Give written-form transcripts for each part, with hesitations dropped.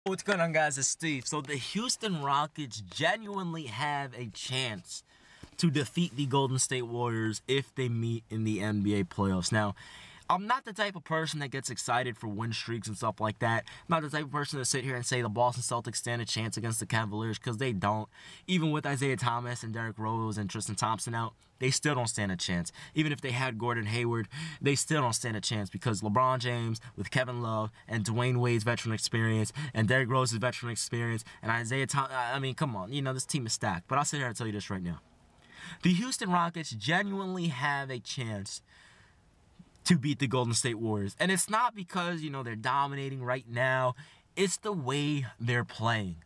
What's going on, guys? It's Steve. So the Houston Rockets genuinely have a chance to defeat the Golden State Warriors if they meet in the NBA playoffs. Now, I'm not the type of person that gets excited for win streaks and stuff like that. I'm not the type of person to sit here and say the Boston Celtics stand a chance against the Cavaliers, because they don't. Even with Isaiah Thomas and Derrick Rose and Tristan Thompson out, they still don't stand a chance. Even if they had Gordon Hayward, they still don't stand a chance, because LeBron James with Kevin Love and Dwayne Wade's veteran experience and Derrick Rose's veteran experience and Isaiah Thomas, I mean, come on. This team is stacked. But I'll sit here and tell you this right now. The Houston Rockets genuinely have a chance to beat the Golden State Warriors. And it's not because, they're dominating right now. It's the way they're playing.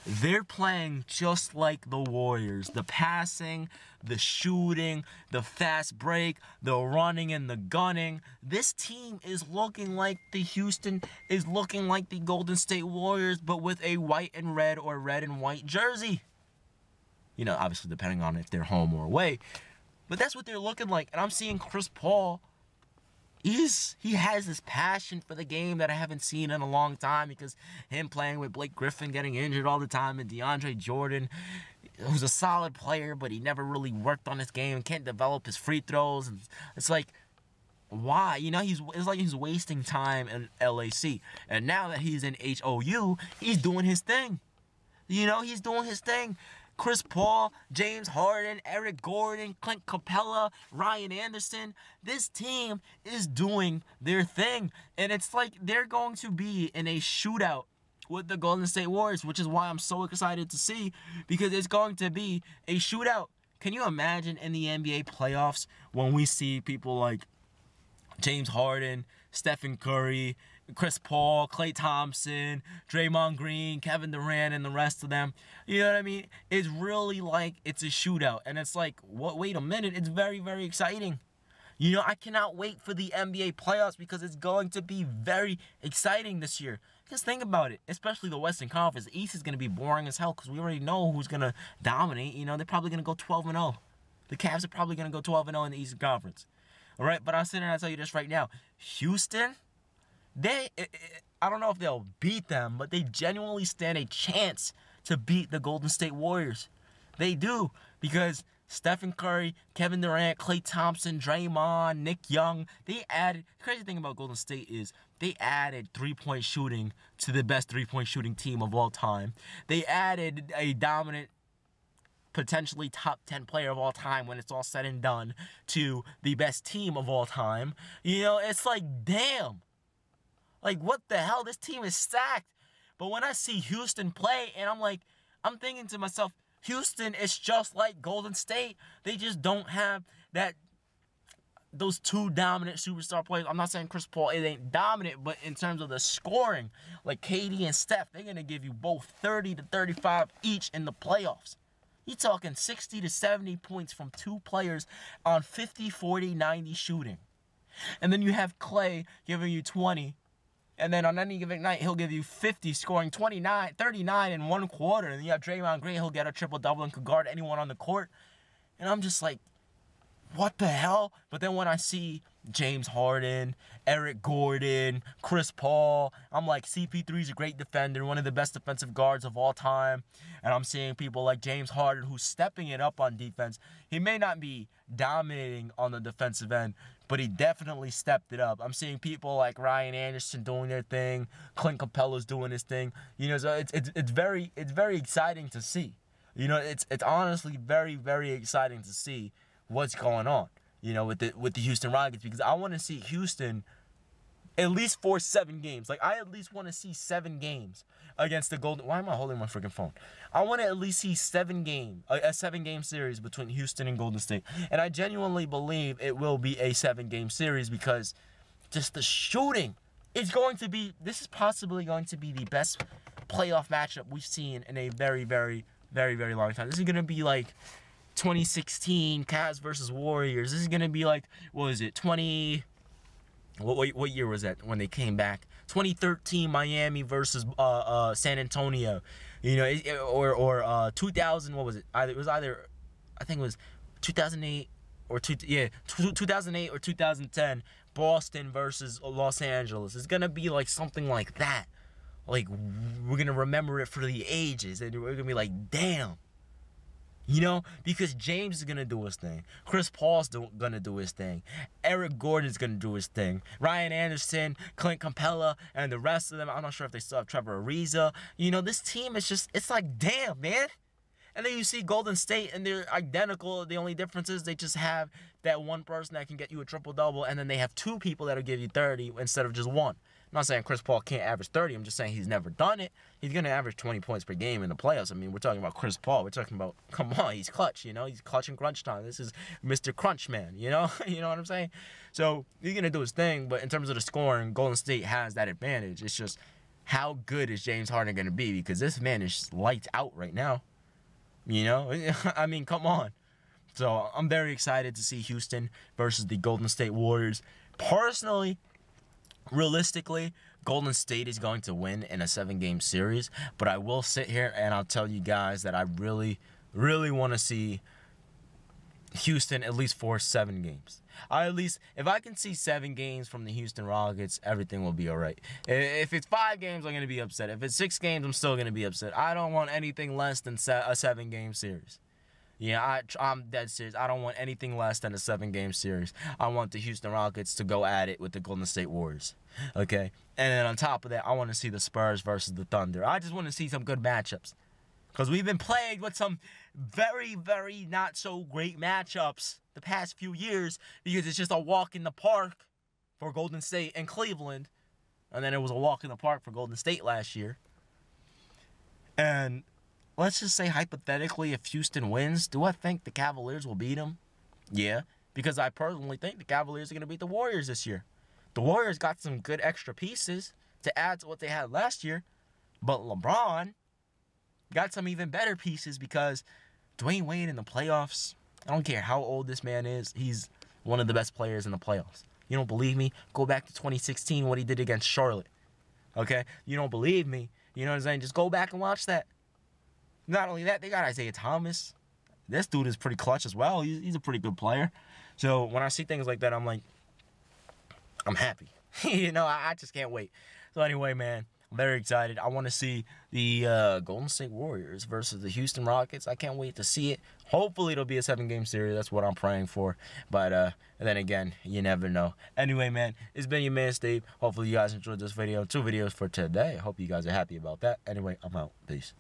They're playing just like the Warriors. The passing, the shooting, the fast break, the running and the gunning. This team is looking like the Golden State Warriors, but with a white and red or red and white jersey. Obviously depending on if they're home or away. But that's what they're looking like. And I'm seeing Chris Paul. He has this passion for the game that I haven't seen in a long time, because him playing with Blake Griffin getting injured all the time, and DeAndre Jordan, who's a solid player, but he never really worked on his game and can't develop his free throws. And it's like, why? It's like he's wasting time in LAC. And now that he's in HOU, he's doing his thing. He's doing his thing. Chris Paul, James Harden, Eric Gordon, Clint Capella, Ryan Anderson. This team is doing their thing. And it's like they're going to be in a shootout with the Golden State Warriors, which is why I'm so excited to see, because it's going to be a shootout. Can you imagine in the NBA playoffs when we see people like James Harden, Stephen Curry, Chris Paul, Klay Thompson, Draymond Green, Kevin Durant, and the rest of them? You know what I mean? It's really like it's a shootout. And it's like, wait a minute. It's very, very exciting. I cannot wait for the NBA playoffs, because it's going to be very exciting this year. Just think about it, especially the Western Conference. The East is going to be boring as hell, because we already know who's going to dominate. They're probably going to go 12-0. The Cavs are probably going to go 12-0 in the Eastern Conference. All right, but I'll sit there and I'll tell you this right now. Houston, I don't know if they'll beat them, but they genuinely stand a chance to beat the Golden State Warriors. They do, because Stephen Curry, Kevin Durant, Klay Thompson, Draymond, Nick Young, the crazy thing about Golden State is they added three-point shooting to the best three-point shooting team of all time. They added a dominant, potentially top 10 player of all time when it's all said and done to the best team of all time. It's like, damn. Like, what the hell? This team is stacked. But when I see Houston play, and I'm thinking to myself, Houston is just like Golden State. They just don't have those two dominant superstar players. I'm not saying Chris Paul, it ain't dominant, but in terms of the scoring, like KD and Steph, they're going to give you both 30 to 35 each in the playoffs. You're talking 60 to 70 points from two players on 50, 40, 90 shooting. And then you have Klay giving you 20. And then on any given night, he'll give you 50, scoring 39 in one quarter. And then you have Draymond Green, he'll get a triple-double and could guard anyone on the court. And I'm just like, what the hell? But then when I see James Harden, Eric Gordon, Chris Paul, I'm like, CP3's a great defender, one of the best defensive guards of all time. And I'm seeing people like James Harden, who's stepping it up on defense. He may not be dominating on the defensive end, but he definitely stepped it up. I'm seeing people like Ryan Anderson doing their thing, Clint Capella's doing his thing. So it's very exciting to see. It's honestly very, very exciting to see what's going on, with the Houston Rockets, because I want to see Houston at least for 7 games. Like, I at least want to see 7 games against the Golden. Why am I holding my freaking phone? I want to at least see a 7-game series between Houston and Golden State. And I genuinely believe it will be a 7-game series, because just the shooting is this is possibly going to be the best playoff matchup we've seen in a very, very, very, very long time. This is going to be like 2016 Cavs versus Warriors. This is going to be like, what was it, what year was that when they came back? 2013 Miami versus San Antonio. Or 2000, what was it? I think it was 2008 or 2008 or 2010 Boston versus Los Angeles. It's going to be like something like that. like, we're going to remember it for the ages. And we're going to be like, damn. You know, because James is going to do his thing. Chris Paul's going to do his thing. Eric Gordon's going to do his thing. Ryan Anderson, Clint Capella, and the rest of them. I'm not sure if they still have Trevor Ariza. You know, this team is just, it's like, damn, man. And then you see Golden State, and they're identical. The only difference is they just have that one person that can get you a triple-double, and then they have two people that'll give you 30 instead of just one. I'm not saying Chris Paul can't average 30. I'm just saying he's never done it. He's going to average 20 points per game in the playoffs. I mean, we're talking about Chris Paul. We're talking about, come on, he's clutch, you know? He's clutch in crunch time. This is Mr. Crunch Man, you know? You know what I'm saying? So he's going to do his thing, but in terms of the scoring, Golden State has that advantage. It's just how good is James Harden going to be? Because this man is lights out right now. You know? I mean, come on. So I'm very excited to see Houston versus the Golden State Warriors. Personally, realistically, Golden State is going to win in a 7-game series, but I will sit here and I'll tell you guys that I really, really want to see Houston at least for 7 games. If I can see 7 games from the Houston Rockets, everything will be all right. If it's 5 games, I'm going to be upset. If it's 6 games, I'm still going to be upset. I don't want anything less than a 7-game series. Yeah, I'm dead serious. I don't want anything less than a 7-game series. I want the Houston Rockets to go at it with the Golden State Warriors. Okay? And then on top of that, I want to see the Spurs versus the Thunder. I just want to see some good matchups. Because we've been plagued with some very, very not so great matchups the past few years. Because it's just a walk in the park for Golden State and Cleveland. And then it was a walk in the park for Golden State last year. And let's just say hypothetically, if Houston wins, do I think the Cavaliers will beat them? Yeah, because I personally think the Cavaliers are going to beat the Warriors this year. The Warriors got some good extra pieces to add to what they had last year, but LeBron got some even better pieces because Dwayne Wade in the playoffs, I don't care how old this man is, he's one of the best players in the playoffs. You don't believe me? Go back to 2016, what he did against Charlotte. Okay? You don't believe me? You know what I'm saying? Just go back and watch that. Not only that, they got Isaiah Thomas. This dude is pretty clutch as well. He's a pretty good player. So when I see things like that, I'm like, I'm happy. You know, I just can't wait. So anyway, man, I'm very excited. I want to see the Golden State Warriors versus the Houston Rockets. I can't wait to see it. Hopefully it'll be a 7-game series. That's what I'm praying for. But then again, you never know. Anyway, man, it's been your man, Steve. Hopefully you guys enjoyed this video. 2 videos for today. I hope you guys are happy about that. Anyway, I'm out. Peace.